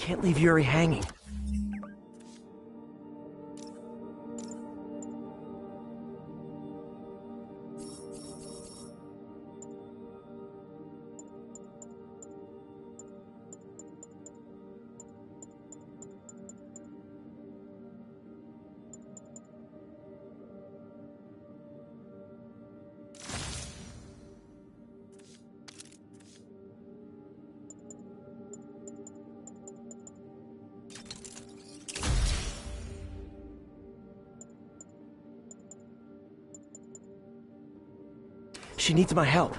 Can't leave Yuri hanging. She needs my help.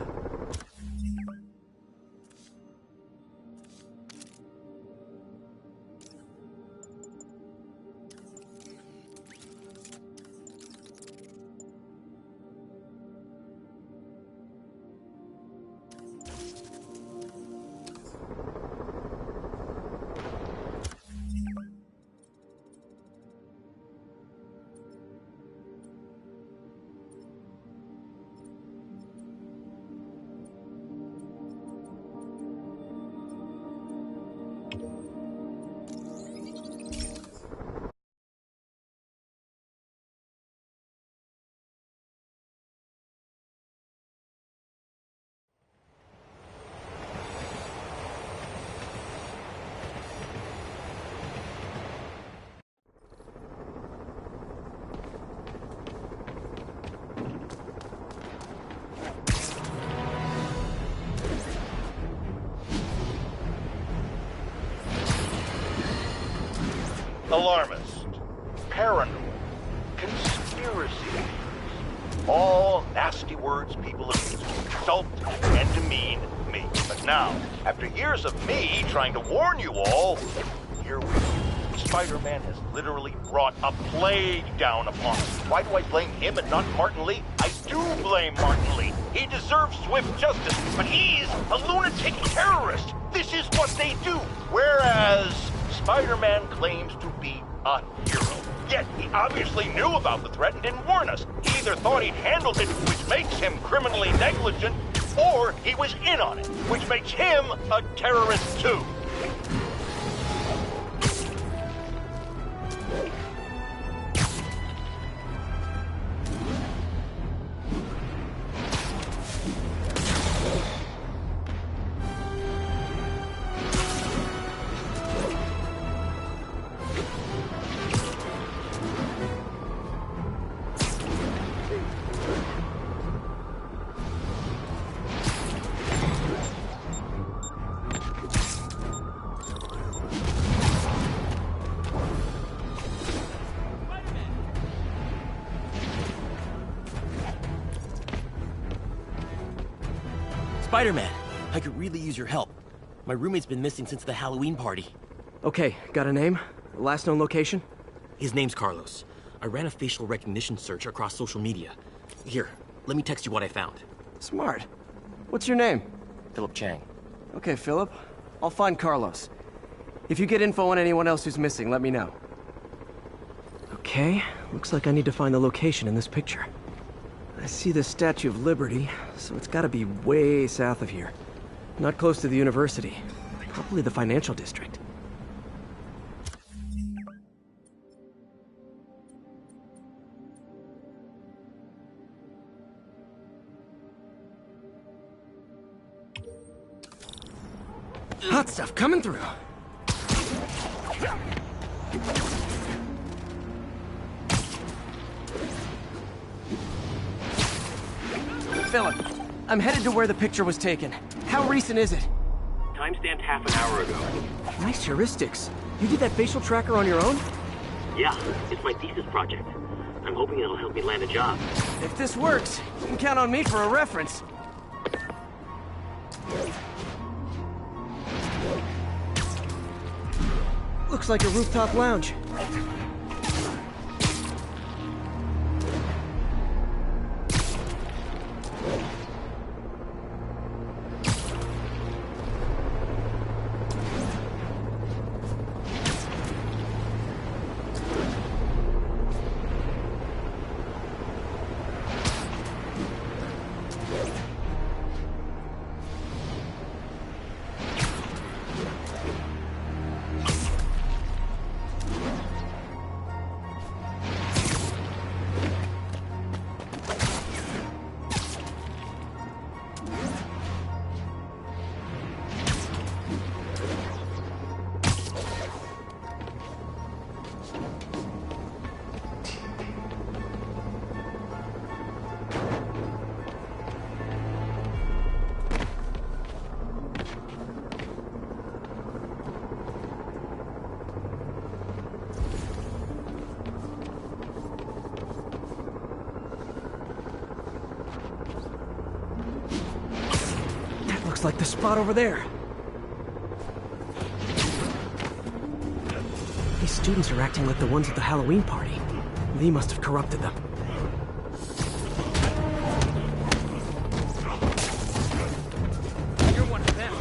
Alarmist, paranoid, conspiracy theories. All nasty words people have used to insult and demean me. But now, after years of me trying to warn you all, here we are. Spider-Man has literally brought a plague down upon us. Why do I blame him and not Martin Lee? I do blame Martin Lee. He deserves swift justice, but he's a lunatic terrorist. This is what they do. Whereas Spider-Man claims to be a hero. Yet he obviously knew about the threat and didn't warn us. He either thought he'd handled it, which makes him criminally negligent, or he was in on it, which makes him a terrorist too. Spider-Man, I could really use your help. My roommate's been missing since the Halloween party. Okay, got a name? Last known location? His name's Carlos. I ran a facial recognition search across social media. Here, let me text you what I found. Smart. What's your name? Philip Chang. Okay, Philip. I'll find Carlos. If you get info on anyone else who's missing, let me know. Okay, looks like I need to find the location in this picture. I see the Statue of Liberty, so it's gotta be way south of here. Not close to the university. Probably the financial district. Hot stuff coming through. Philip, I'm headed to where the picture was taken. How recent is it? Timestamped half an hour ago. Nice heuristics. You did that facial tracker on your own? Yeah, it's my thesis project. I'm hoping it'll help me land a job. If this works, you can count on me for a reference. Looks like a rooftop lounge. like the spot over there. These students are acting like the ones at the Halloween party. Lee must have corrupted them. You're one of them.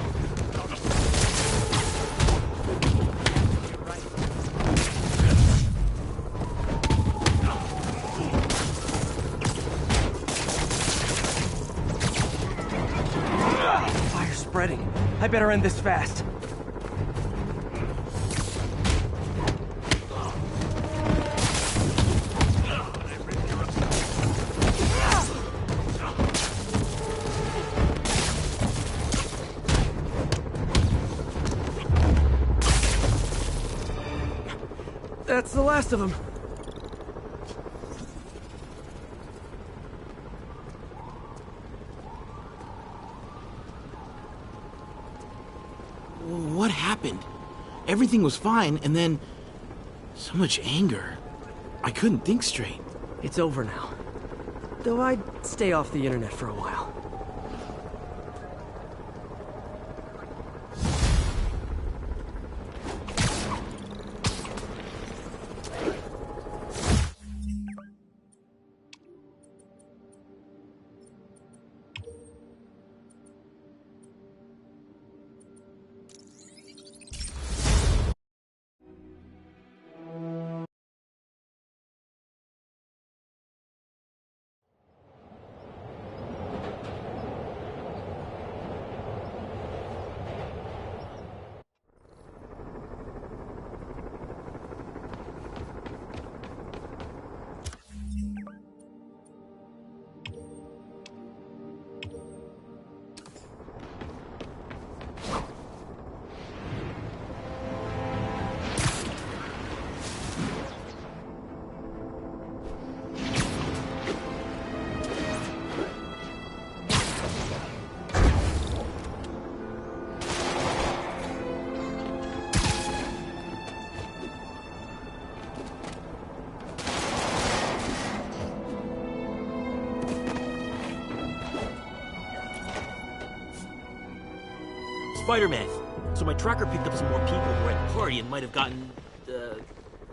Fire's spreading. I better end this fast. That's the last of them. What happened? Everything was fine, and then... so much anger. I couldn't think straight. It's over now. Though I'd stay off the internet for a while. Spider-Man. So my tracker picked up some more people who were at the party and might have gotten,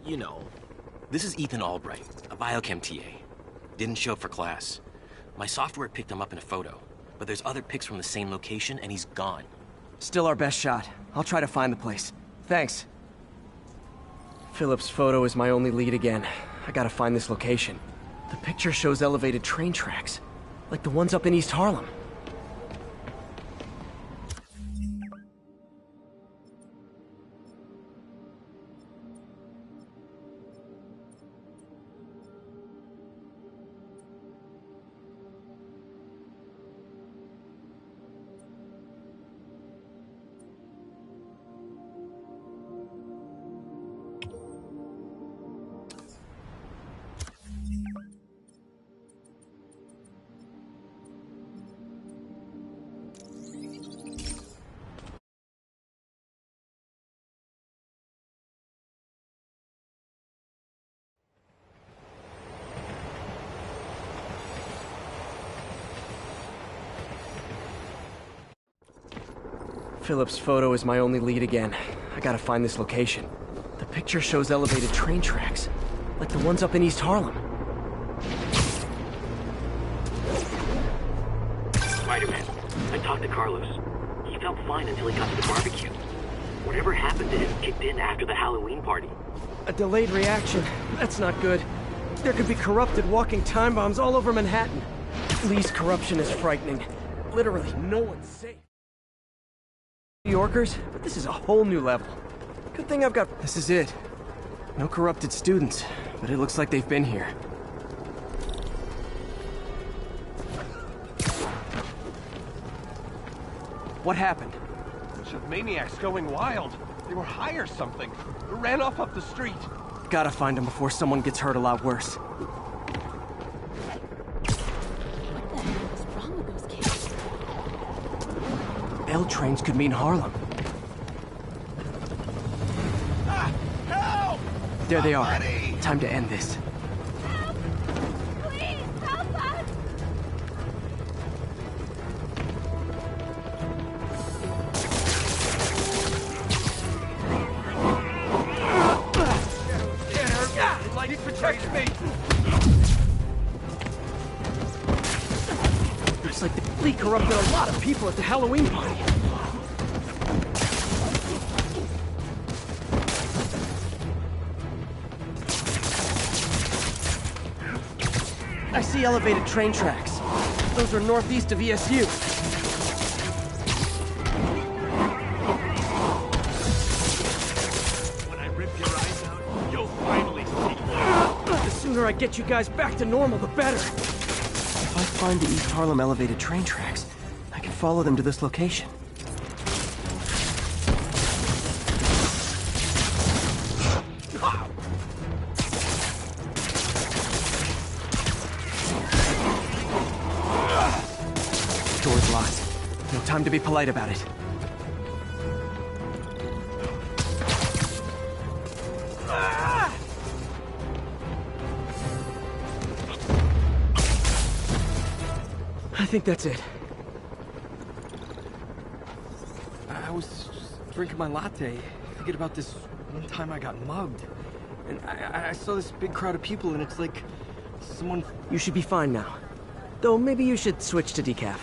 you know. This is Ethan Albright, a biochem TA. Didn't show up for class. My software picked him up in a photo, but there's other pics from the same location and he's gone. Still our best shot. I'll try to find the place. Thanks. Philip's photo is my only lead again. I gotta find this location. The picture shows elevated train tracks, like the ones up in East Harlem. Philip's photo is my only lead again. I gotta find this location. The picture shows elevated train tracks, like the ones up in East Harlem. Spider-Man, I talked to Carlos. He felt fine until he got to the barbecue. Whatever happened to him kicked in after the Halloween party. A delayed reaction. That's not good. There could be corrupted walking time bombs all over Manhattan. Lee's corruption is frightening. Literally, no one's safe. New Yorkers, but this is a whole new level. Good thing I've got... This is it. No corrupted students, but it looks like they've been here. What happened? A bunch of maniacs going wild. They were high or something. They ran off up the street. Gotta find them before someone gets hurt a lot worse. What the hell is wrong with those kids? L trains could mean Harlem. Ah! Help! There they are. Buddy! Time to end this. Help! Please, help us! corrupted a lot of people at the Halloween party. I see elevated train tracks. Those are northeast of ESU. When I rip your eyes out, you'll finally see. The sooner I get you guys back to normal, the better. If I find the East Harlem elevated train tracks, I can follow them to this location. Door's locked. No time to be polite about it. I think that's it. I was just drinking my latte, thinking about this one time I got mugged. And I saw this big crowd of people, and it's like someone... You should be fine now. Though maybe you should switch to decaf.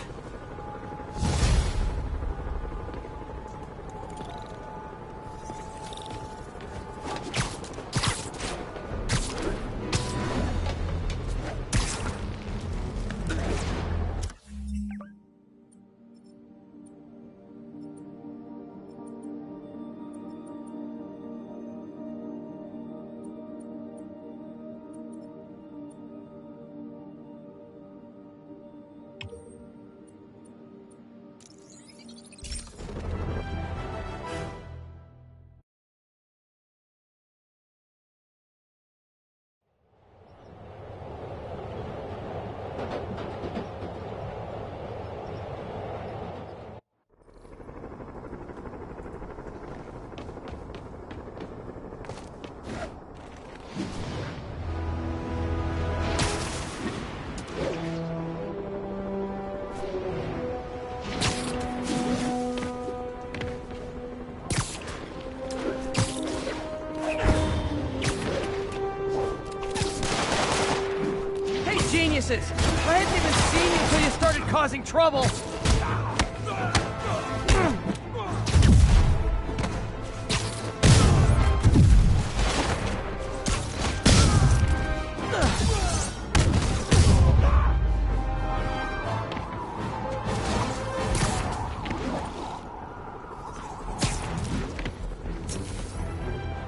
Geniuses! I hadn't even seen you until you started causing trouble!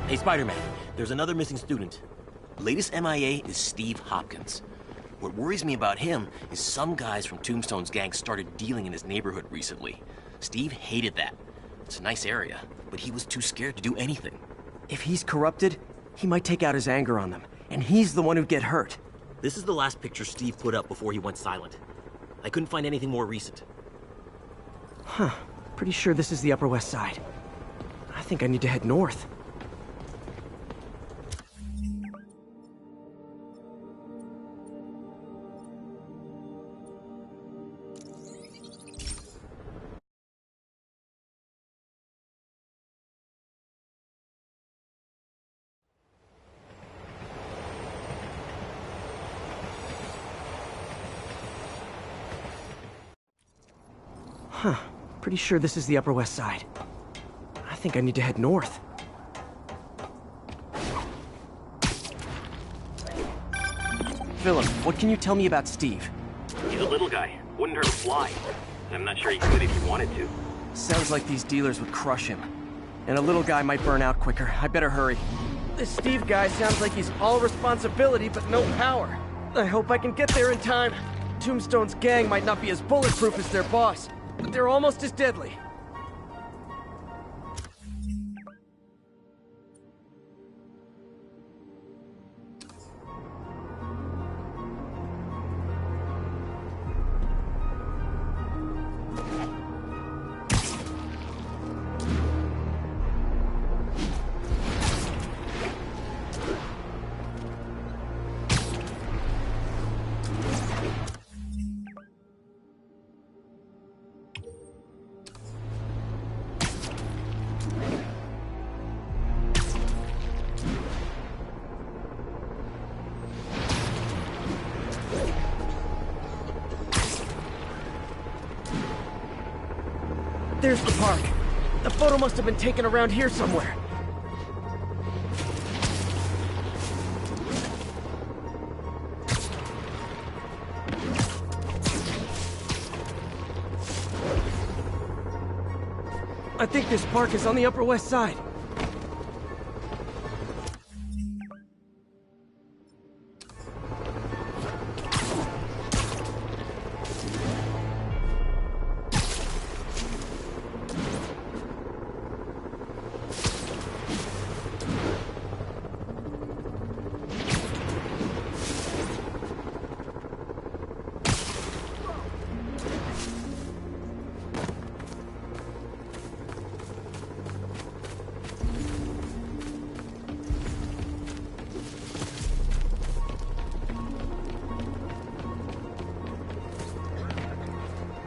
Hey, Spider-Man, there's another missing student. Latest MIA is Steve Hopkins. What worries me about him is some guys from Tombstone's gang started dealing in his neighborhood recently. Steve hated that. It's a nice area, but he was too scared to do anything. If he's corrupted, he might take out his anger on them, and he's the one who'd get hurt. This is the last picture Steve put up before he went silent. I couldn't find anything more recent. Huh. Pretty sure this is the Upper West Side. I think I need to head north. Huh. Pretty sure this is the Upper West Side. I think I need to head north. Philip, what can you tell me about Steve? He's a little guy. Wouldn't hurt a fly. I'm not sure he could if he wanted to. Sounds like these dealers would crush him. And a little guy might burn out quicker. I better hurry. This Steve guy sounds like he's all responsibility but no power. I hope I can get there in time. Tombstone's gang might not be as bulletproof as their boss, but they're almost as deadly. There's the park. The photo must have been taken around here somewhere. I think this park is on the Upper West Side.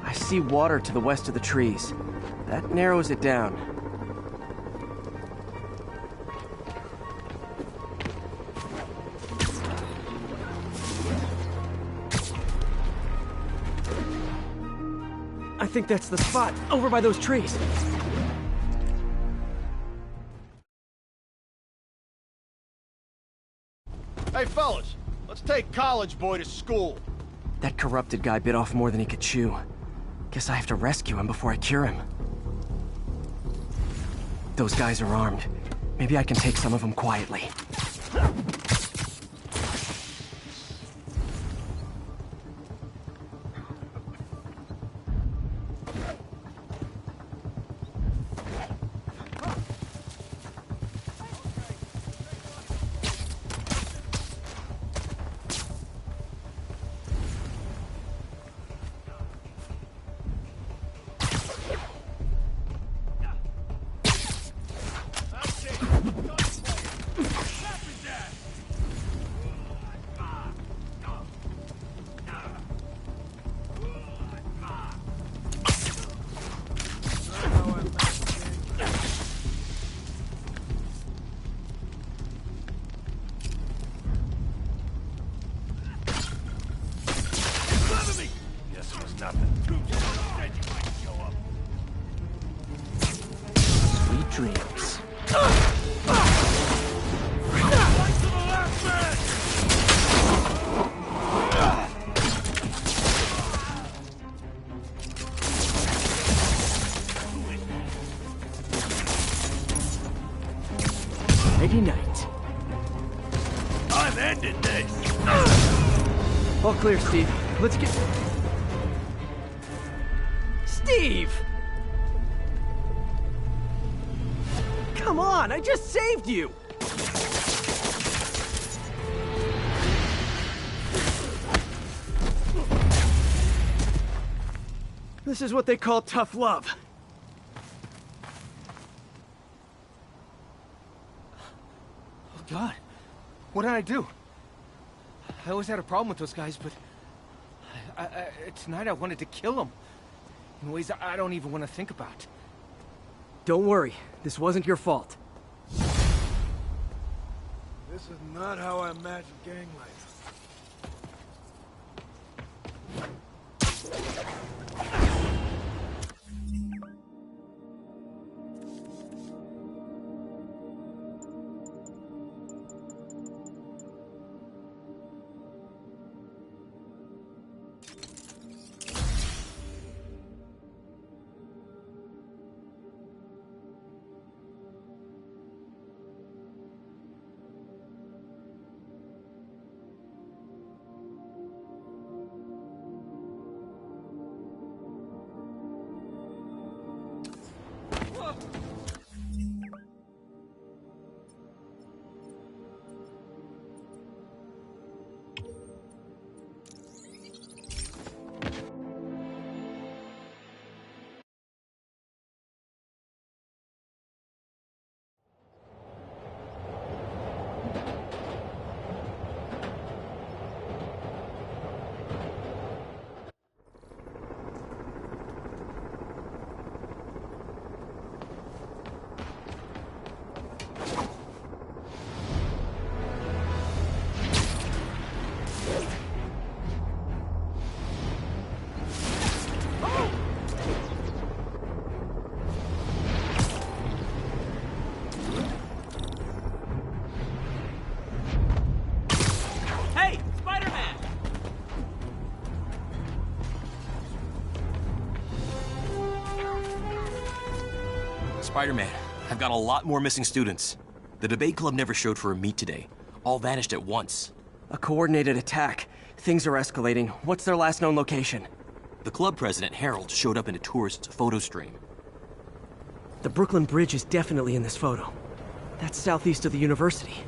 I see water to the west of the trees. That narrows it down. I think that's the spot, over by those trees. Hey, fellas, let's take College Boy to school. That corrupted guy bit off more than he could chew. Guess I have to rescue him before I cure him. Those guys are armed. Maybe I can take some of them quietly. Sweet dreams. Nighty night. I'm ending this. All clear, Steve. Let's get... Steve! Come on, I just saved you! This is what they call tough love. Oh, God. What did I do? I always had a problem with those guys, but... tonight I wanted to kill them. In ways I don't even want to think about. Don't worry, this wasn't your fault. This is not how I imagined gang life. Spider-Man, I've got a lot more missing students. The debate club never showed for a meet today. All vanished at once. A coordinated attack. Things are escalating. What's their last known location? The club president, Harold, showed up in a tourist's photo stream. The Brooklyn Bridge is definitely in this photo. That's southeast of the university.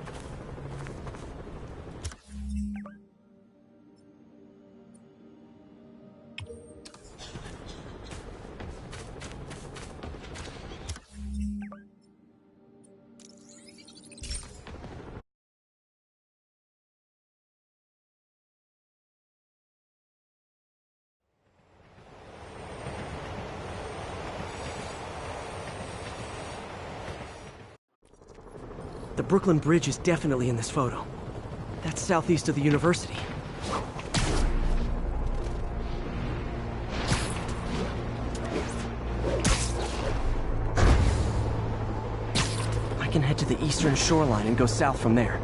The Brooklyn Bridge is definitely in this photo. That's southeast of the university. I can head to the eastern shoreline and go south from there.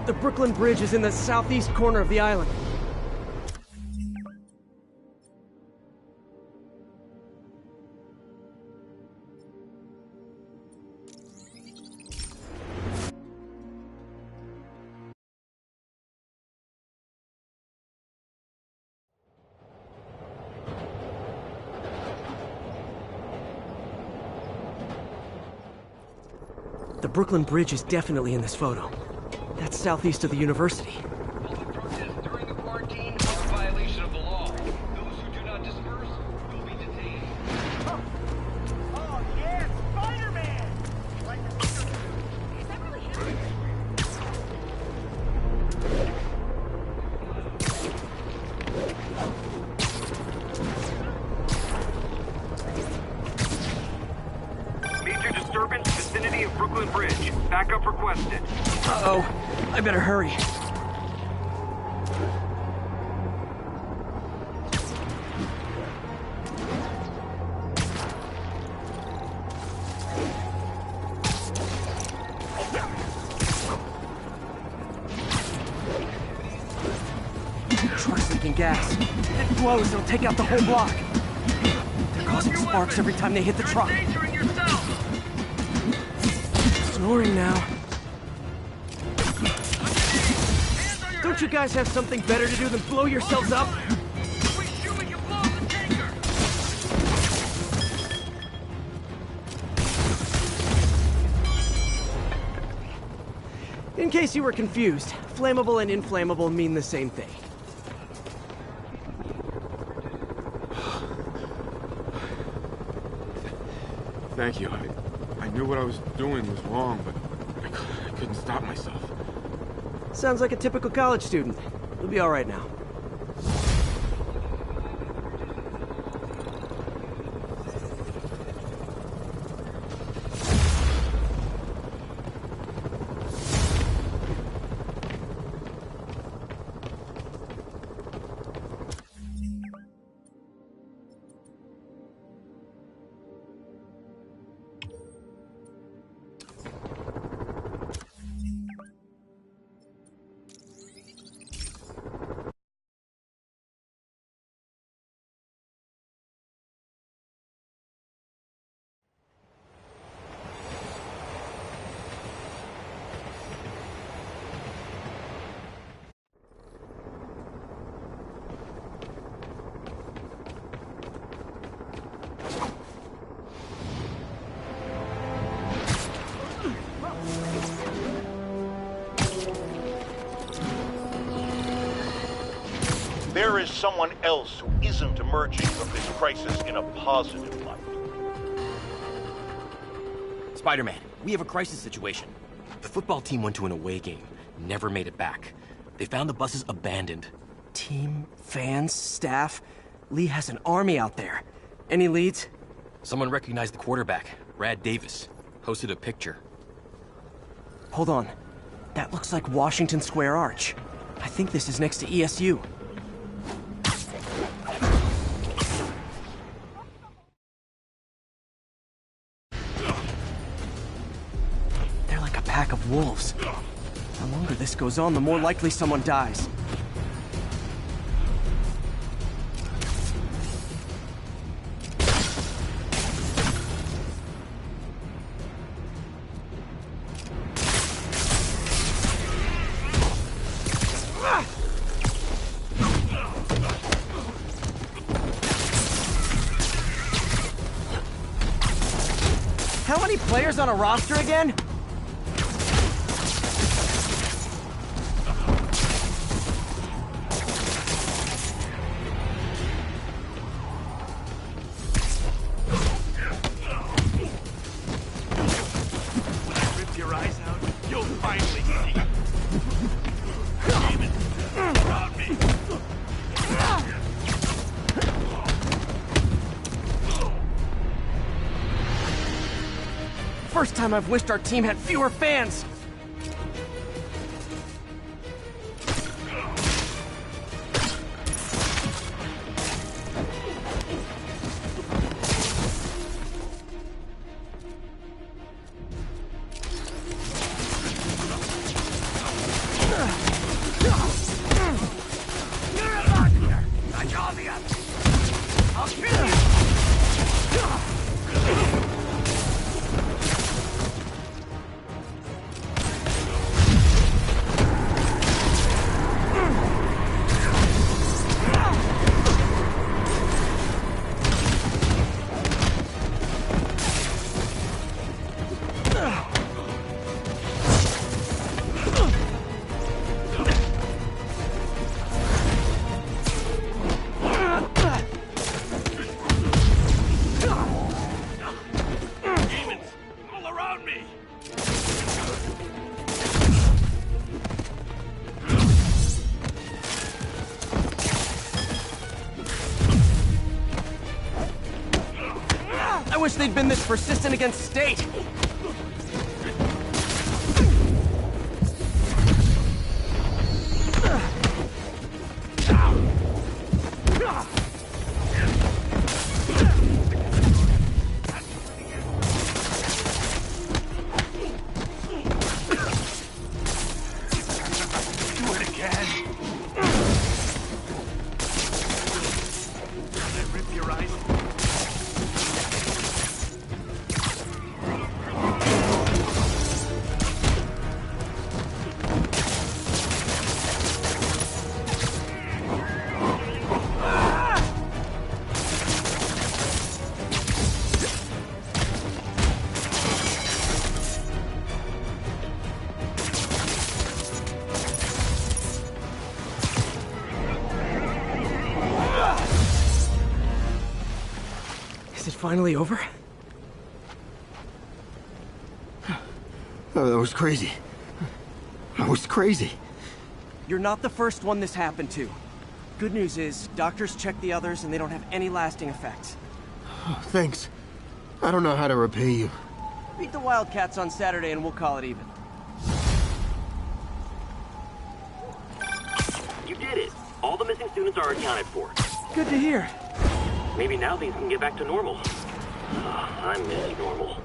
The Brooklyn Bridge is in the southeast corner of the island. The Brooklyn Bridge is definitely in this photo. That's southeast of the university. Public protests during the quarantine are a violation of the law. Those who do not disperse will be detained. Oh, yeah, Spider-Man! Is that really happening? Major disturbance vicinity of Brooklyn Bridge. Backup requested. Uh-oh. I better hurry. Truck's leaking gas. If it blows, it'll take out the whole block. They're causing sparks every time they hit the truck. Endangering yourself. Snoring now. Don't you guys have something better to do than blow yourselves up? We shoot, we can blow the tanker. In case you were confused, flammable and inflammable mean the same thing. Thank you. I knew what I was doing was wrong, but I couldn't stop myself. Sounds like a typical college student. You'll be all right now. There is someone else who isn't emerging from this crisis in a positive light. Spider-Man, we have a crisis situation. The football team went to an away game, never made it back. They found the buses abandoned. Team, fans, staff, Lee has an army out there. Any leads? Someone recognized the quarterback, Brad Davis. Posted a picture. Hold on. That looks like Washington Square Arch. I think this is next to ESU. They're like a pack of wolves. The longer this goes on, the more likely someone dies. How many players on a roster again? Rip your eyes out, you'll finally see. Demons around me. First time I've wished our team had fewer fans. I wish they'd been this persistent against State. Do it again. Can I rip your eyes? Is it finally over? That was crazy. I was crazy. You're not the first one this happened to. Good news is, doctors checked the others and they don't have any lasting effects. Thanks. I don't know how to repay you. Beat the Wildcats on Saturday and we'll call it even. You did it. All the missing students are accounted for. Good to hear. Maybe now things can get back to normal. I miss normal.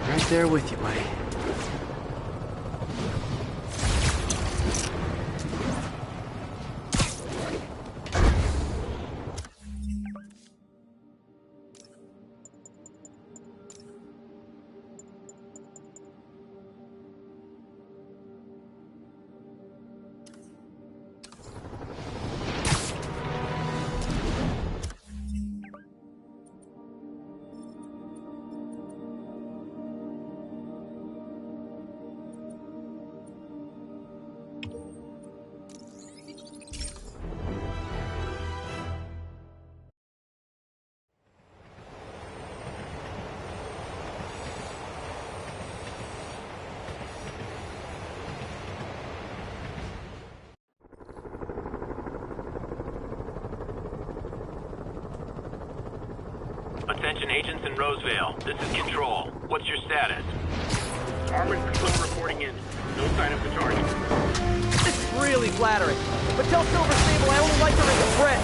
Right there with you, buddy. Attention agents in Roseville. This is Control. What's your status? Armored Patrol reporting in. No sign of the target. This is really flattering. But tell Silver Sable I only like her as a friend.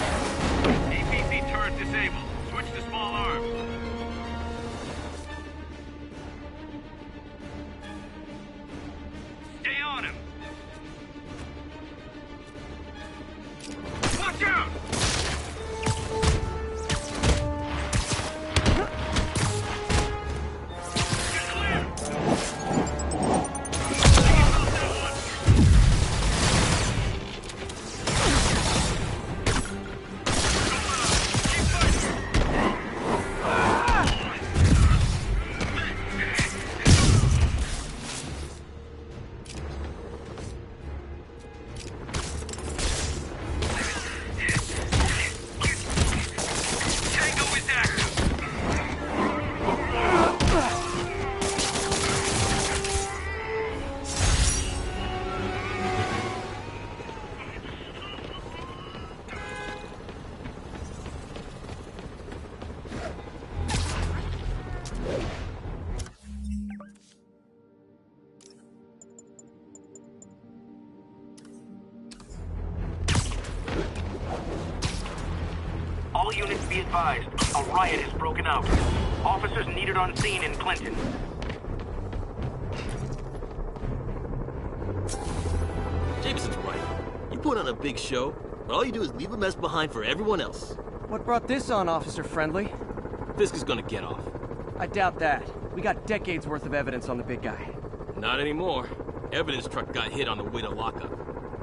APC turret disabled. Switch to small arms. Stay on him. Watch out! All units be advised. A riot has broken out. Officers needed on scene in Clinton. Jameson's right. You put on a big show, but all you do is leave a mess behind for everyone else. What brought this on, Officer Friendly? Fisk is gonna get off. I doubt that. We got decades worth of evidence on the big guy. Not anymore. Evidence truck got hit on the way to lockup.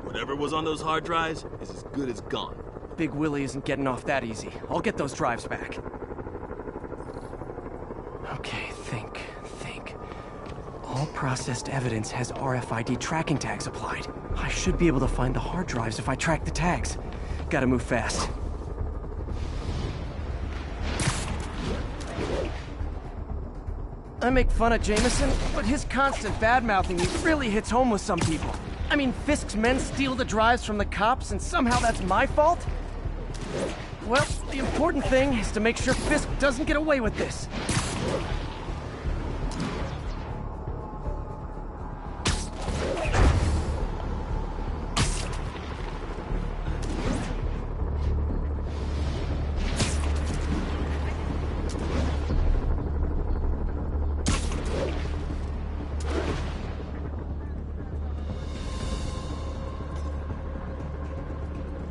Whatever was on those hard drives is as good as gone. Big Willie isn't getting off that easy. I'll get those drives back. Okay, think. All processed evidence has RFID tracking tags applied. I should be able to find the hard drives if I track the tags. Gotta move fast. I make fun of Jameson, but his constant bad-mouthing me really hits home with some people. I mean, Fisk's men steal the drives from the cops, and somehow that's my fault? Well, the important thing is to make sure Fisk doesn't get away with this.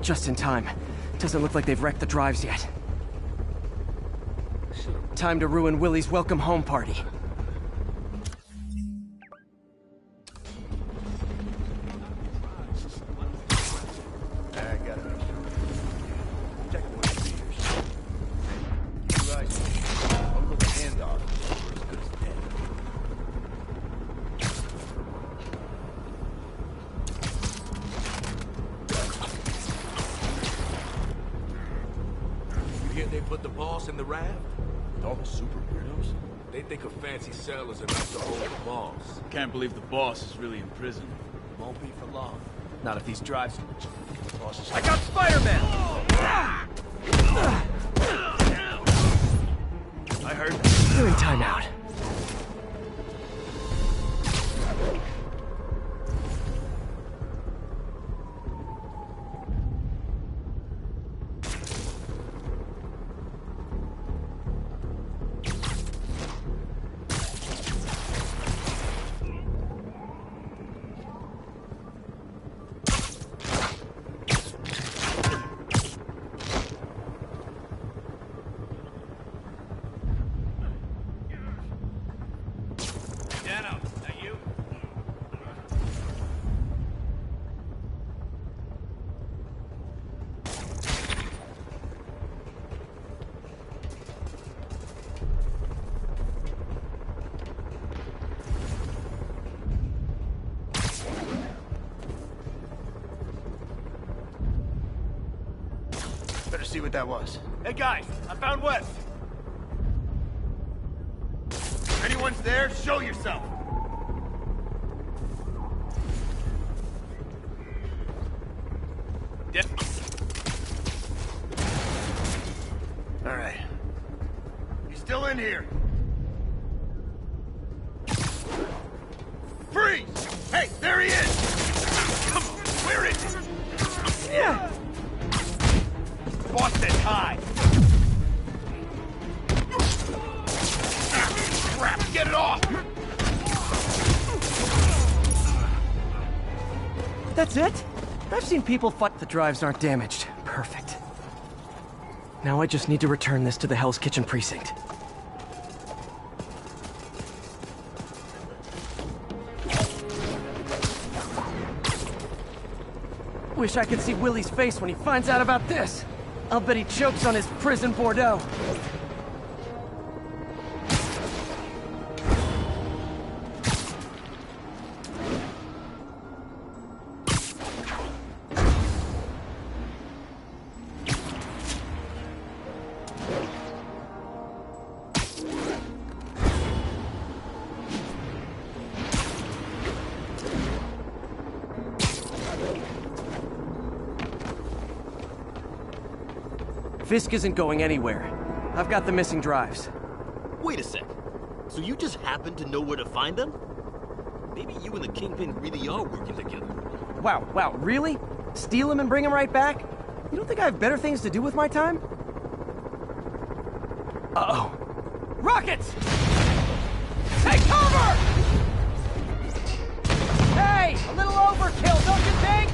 Just in time. Doesn't look like they've wrecked the drives yet. Time to ruin Willie's welcome home party. I got it. Check one of the meters. You guys, Uncle the handoff were as good as dead. Here they put the boss in the raft? With all the super weirdos? They think a fancy cell is enough to hold the boss. Can't believe the boss is really in prison. Won't be for long. Not if these drives... Boss is I got Spider-Man! I heard. You're in timeout. Better see what that was. Hey guys, I found West. If anyone's there, show yourself. All right. still in here. Freeze! Hey, there he is! Come on, where is he? Yeah. Boss said hi. Crap, get it off! That's it? I've seen people fight. The drives aren't damaged. Perfect. Now I just need to return this to the Hell's Kitchen precinct. Wish I could see Willie's face when he finds out about this. I'll bet he chokes on his prison Bordeaux. Fisk isn't going anywhere. I've got the missing drives. Wait a sec. So you just happen to know where to find them? Maybe you and the Kingpin really are working together. Wow, really? Steal him and bring him right back? You don't think I have better things to do with my time? Uh-oh. Rockets! Take cover! Hey, a little overkill, don't you think?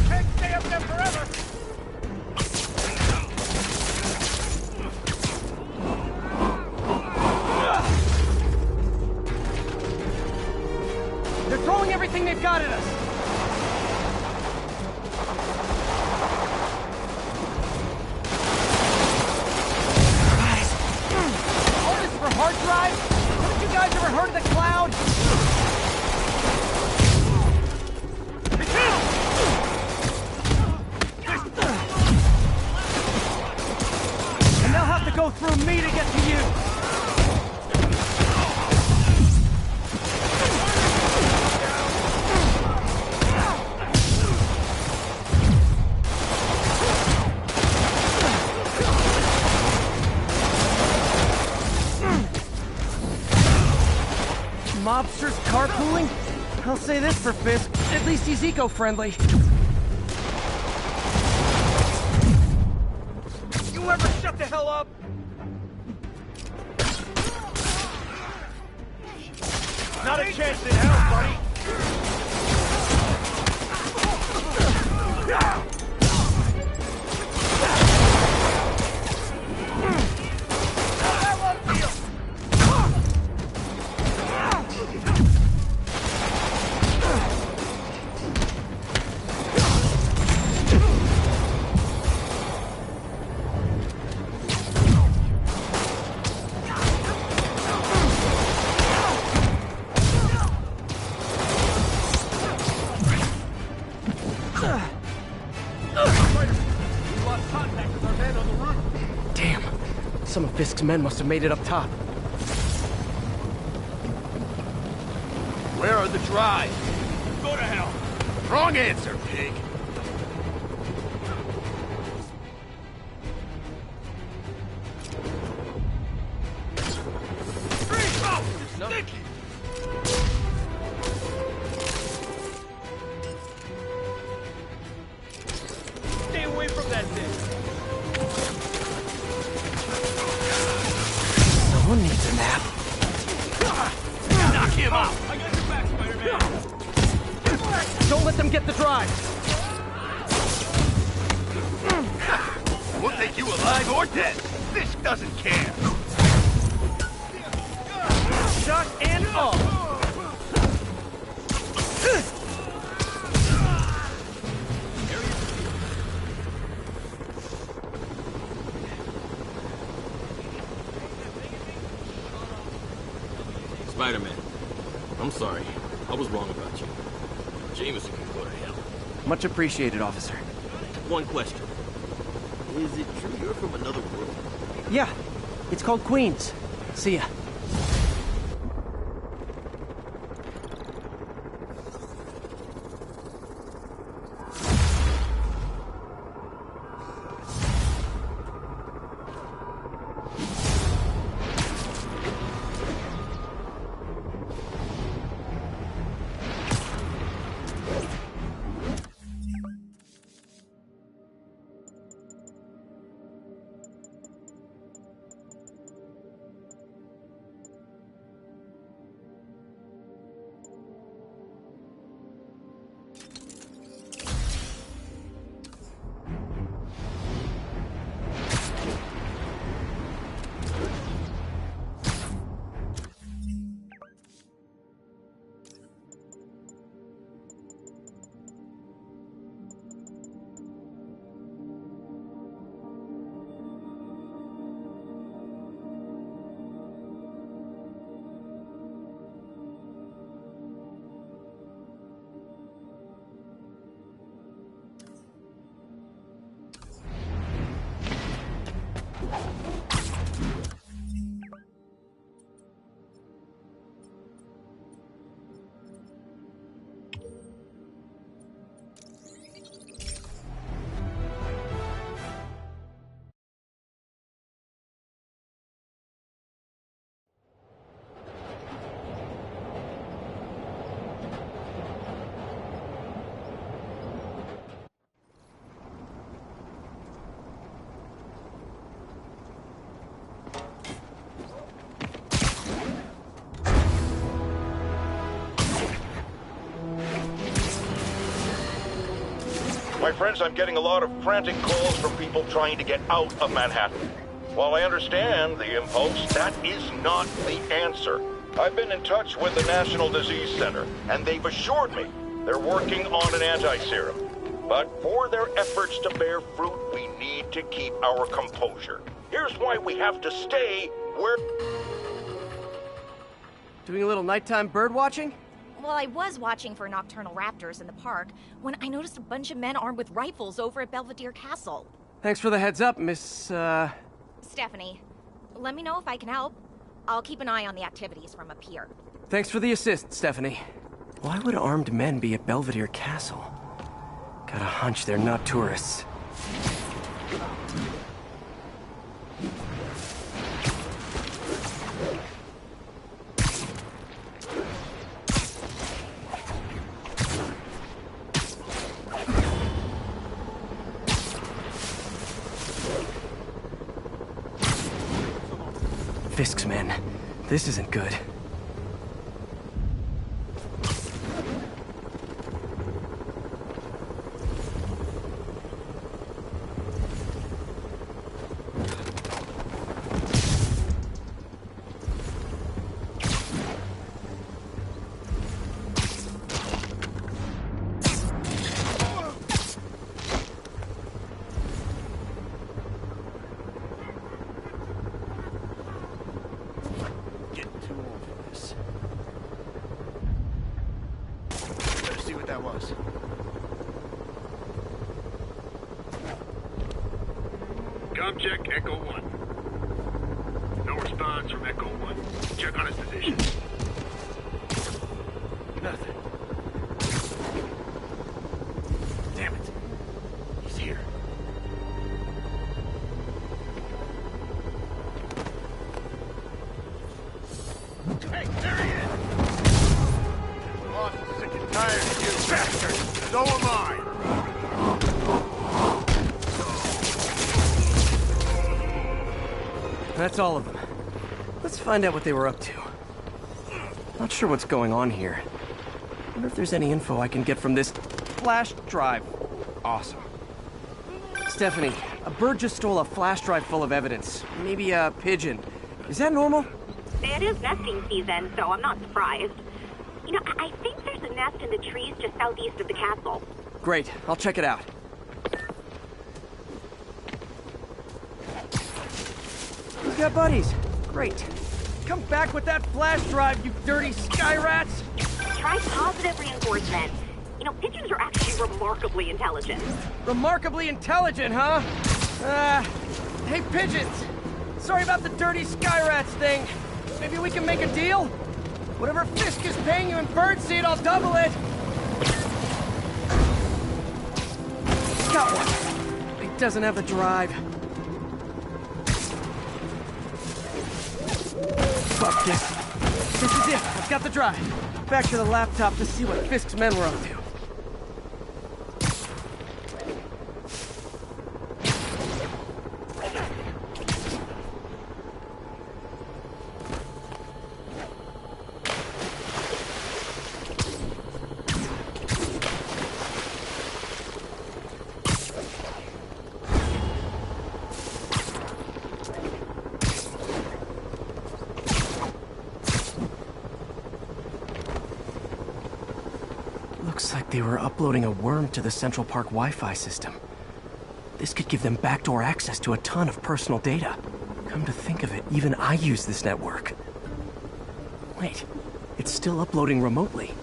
Can't stay up there forever! They're throwing everything they've got at us! All this for hard drive? Haven't you guys ever heard of the cloud? And they'll have to go through me to get to you! Mobsters carpooling? I'll say this for Fisk, at least he's eco-friendly. You ever shut the hell up? Not a chance in hell, buddy! Damn. Some of Fisk's men must have made it up top. Where are the drives? Go to hell! Wrong answer, pig! Freeze! Oh, sticky! Stay away from that thing! Someone needs a nap. Knock him out! I got your back, Spider-Man! Don't let them get the drive! We'll take you alive or dead! This doesn't care! Shot and all! Spider-Man, I'm sorry. I was wrong about you. Jameson can go to hell. Much appreciated, officer. One question. Is it true you're from another world? Yeah, it's called Queens. See ya. My friends, I'm getting a lot of frantic calls from people trying to get out of Manhattan. While I understand the impulse, that is not the answer. I've been in touch with the National Disease Center, and they've assured me they're working on an anti-serum. But for their efforts to bear fruit, we need to keep our composure. Here's why we have to stay where... Doing a little nighttime bird watching? Well, I was watching for nocturnal raptors in the park when I noticed a bunch of men armed with rifles over at Belvedere Castle. Thanks for the heads up, Miss, Stephanie, let me know if I can help. I'll keep an eye on the activities from up here. Thanks for the assist, Stephanie. Why would armed men be at Belvedere Castle? Got a hunch they're not tourists. Fisk's men. This isn't good. Check Echo 1. No response from Echo 1. Check on his position. Nothing. Damn it. He's here. Hey, there he is! I'm sick and tired of you bastards! So am I! That's all of them. Let's find out what they were up to. Not sure what's going on here. Wonder if there's any info I can get from this flash drive. Awesome. Stephanie, a bird just stole a flash drive full of evidence. Maybe a pigeon. Is that normal? It is nesting season, so I'm not surprised. You know, I think there's a nest in the trees just southeast of the castle. Great, I'll check it out. He's got buddies. Great. Come back with that flash drive, you dirty sky rats! Try positive reinforcement. You know, pigeons are actually remarkably intelligent. Remarkably intelligent, huh? Hey, pigeons! Sorry about the dirty sky rats thing. Maybe we can make a deal? Whatever Fisk is paying you in birdseed, I'll double it! Got one. It doesn't have the drive. Fuck this. This is it. I've got the drive. Back to the laptop to see what Fisk's men were up to. Looks like they were uploading a worm to the Central Park Wi-Fi system. This could give them backdoor access to a ton of personal data. Come to think of it, even I use this network. Wait, it's still uploading remotely.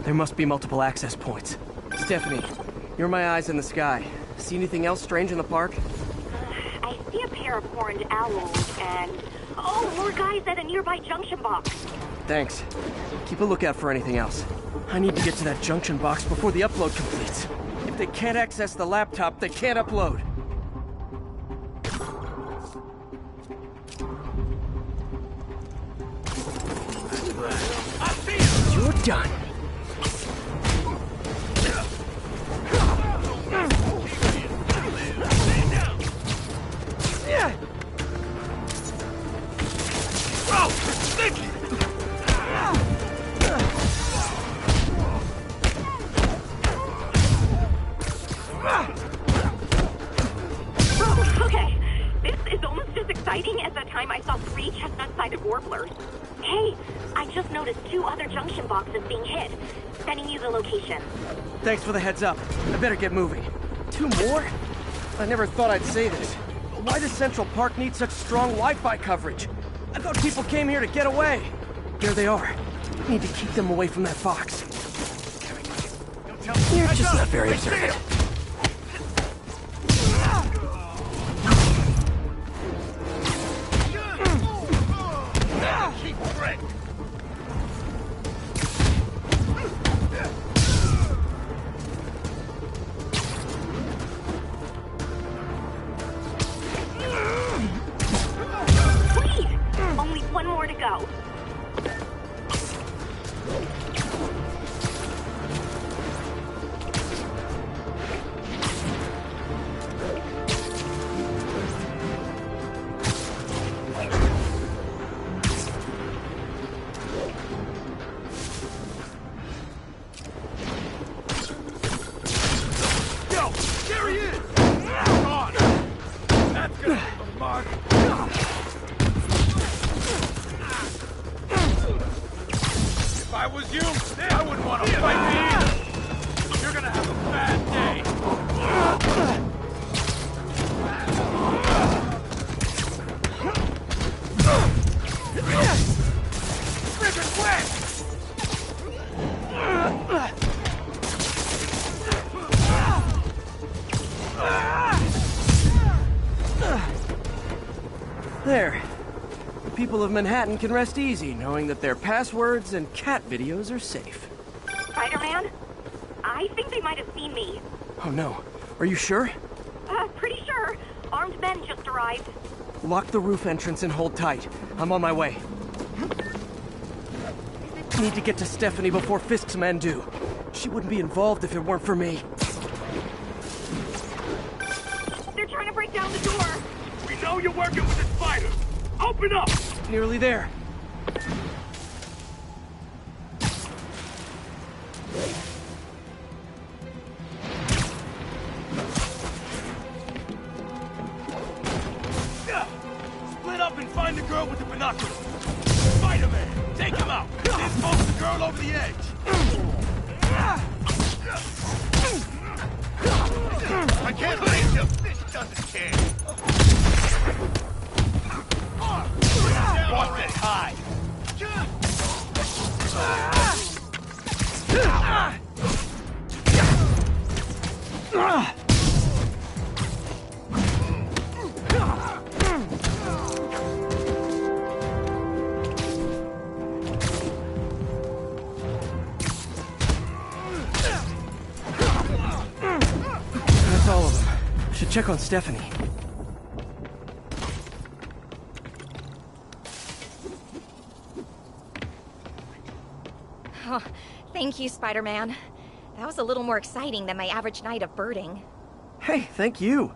There must be multiple access points. Stephanie, you're my eyes in the sky. See anything else strange in the park? I see a pair of horned owls and... oh, more guys at a nearby junction box. Thanks. Keep a lookout for anything else. I need to get to that junction box before the upload completes. If they can't access the laptop, they can't upload. You're done. noticed 2 other junction boxes being hit. Sending you the location. Thanks for the heads up. I better get moving. 2 more? I never thought I'd say this. Why does Central Park need such strong Wi-Fi coverage? I thought people came here to get away. There they are. Need to keep them away from that box. You're just not very observant. Only 1 more to go. Yo, there he is! Come on! That's gonna be a mark. If I was you, I wouldn't want to fight me either. You're gonna have a bad day. Ribbon wet! There. The people of Manhattan can rest easy knowing that their passwords and cat videos are safe. Spider-Man? I think they might have seen me. Oh no. Are you sure? Pretty sure. Armed men just arrived. Lock the roof entrance and hold tight. I'm on my way. Need to get to Stephanie before Fisk's men do. She wouldn't be involved if it weren't for me. They're trying to break down the door. We know you're working with the spider. Open up! Nearly there. Split up and find the girl with the binoculars. Spider-Man, take him out. Then post the girl over the edge. I can't believe you. This doesn't care. Boston high. That's all of them. Should check on Stephanie. Oh, thank you, Spider-Man. That was a little more exciting than my average night of birding. Hey, thank you.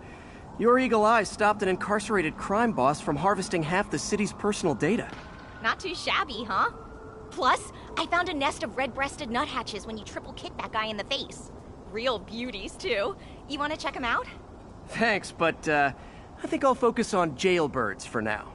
Your eagle eyes stopped an incarcerated crime boss from harvesting half the city's personal data. Not too shabby, huh? Plus, I found a nest of red-breasted nuthatches when you triple kick that guy in the face. Real beauties, too. You want to check them out? Thanks, but I think I'll focus on jailbirds for now.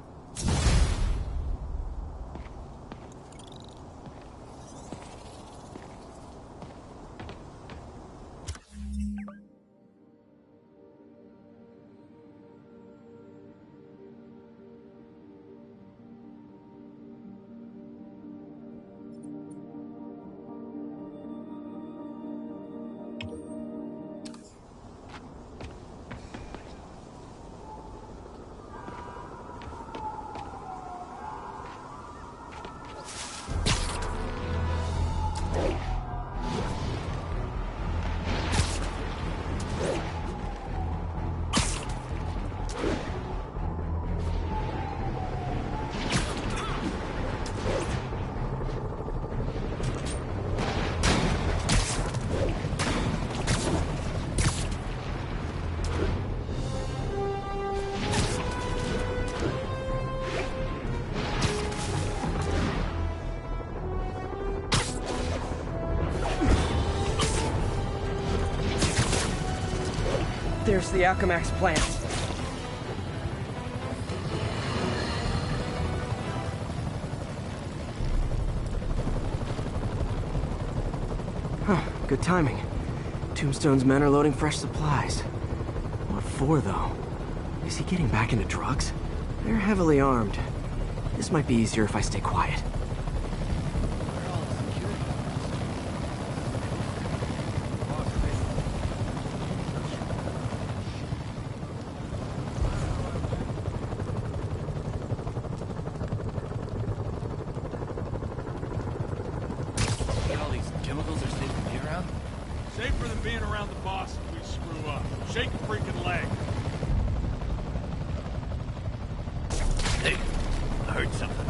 There's the Alchemax plant. Good timing. Tombstone's men are loading fresh supplies. What for, though? Is he getting back into drugs? They're heavily armed. This might be easier if I stay quiet. All these chemicals are safe to be around? Safer than being around the boss if we screw up. Shake a freaking leg. Hey, I heard something.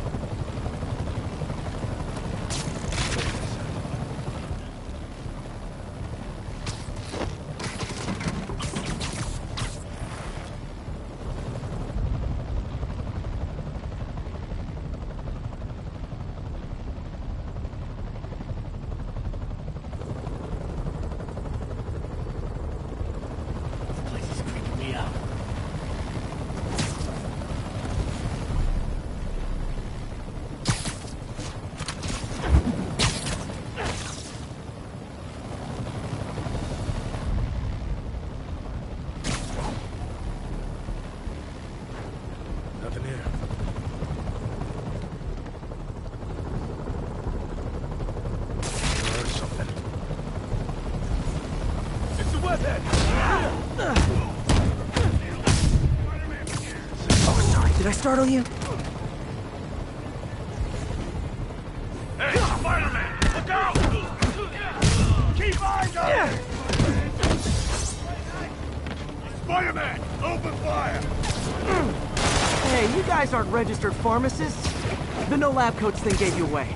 This place is creeping me out. Nothing here. There's something. It's a webhead! Oh, sorry. Did I startle you? Hey, Spider-Man! Look out! Keep eyes on him! Spider-Man! Open fire! Hey, you guys aren't registered pharmacists. The no lab coats thing gave you away.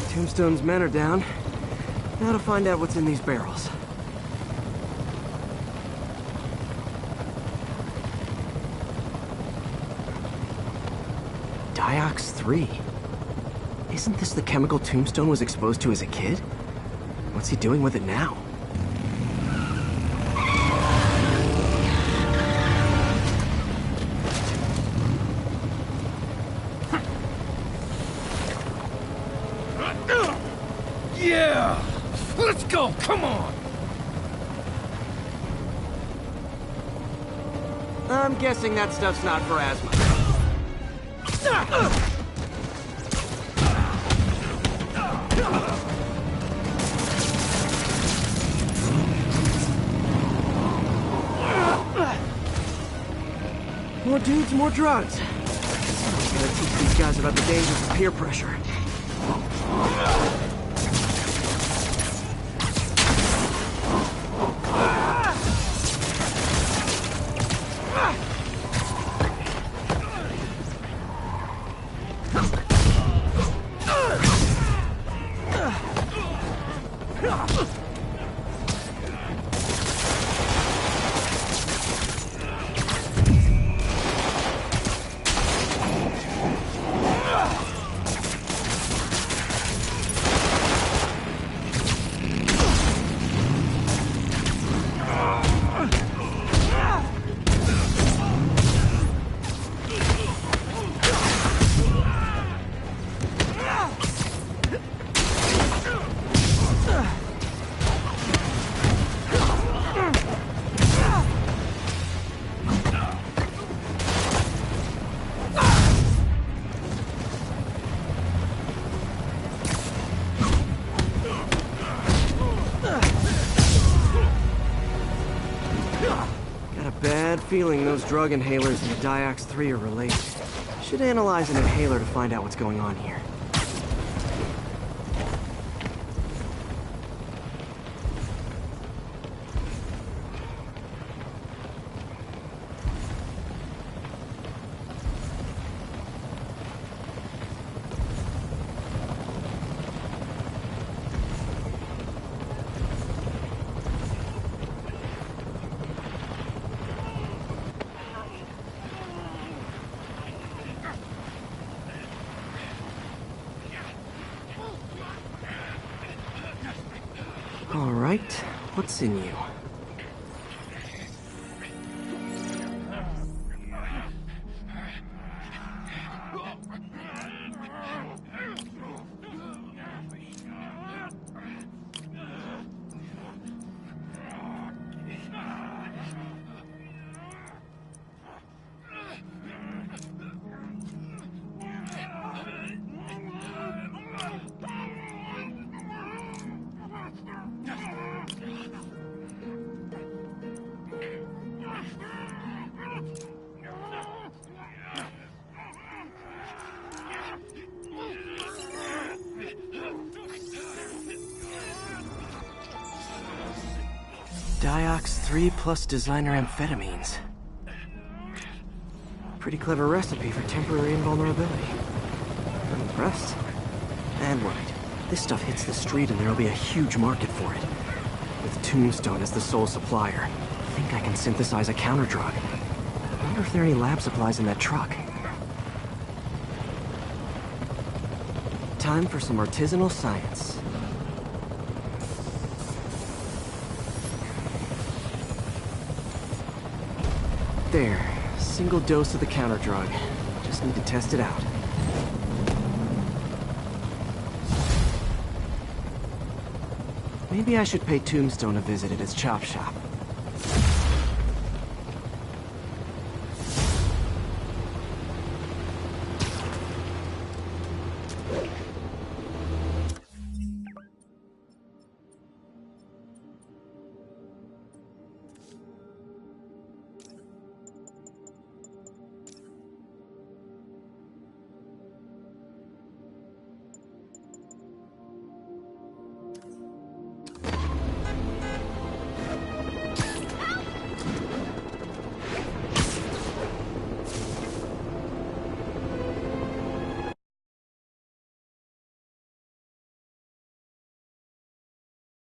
Tombstone's men are down. Now to find out what's in these barrels. Diox 3. Isn't this the chemical Tombstone was exposed to as a kid? What's he doing with it now? Yeah! Let's go, come on! I'm guessing that stuff's not for asthma. More dudes, more drugs. Someone's gonna teach these guys about the dangers of peer pressure. Feeling those drug inhalers and the Diox 3 are related. Should analyze an inhaler to find out what's going on here. All right, what's in you? Diox 3 plus designer amphetamines. Pretty clever recipe for temporary invulnerability. I'm impressed. And worried. This stuff hits the street and there'll be a huge market for it. With Tombstone as the sole supplier, I think I can synthesize a counter-drug. I wonder if there are any lab supplies in that truck. Time for some artisanal science. There. Single dose of the counter-drug. Just need to test it out. Maybe I should pay Tombstone a visit at his chop shop.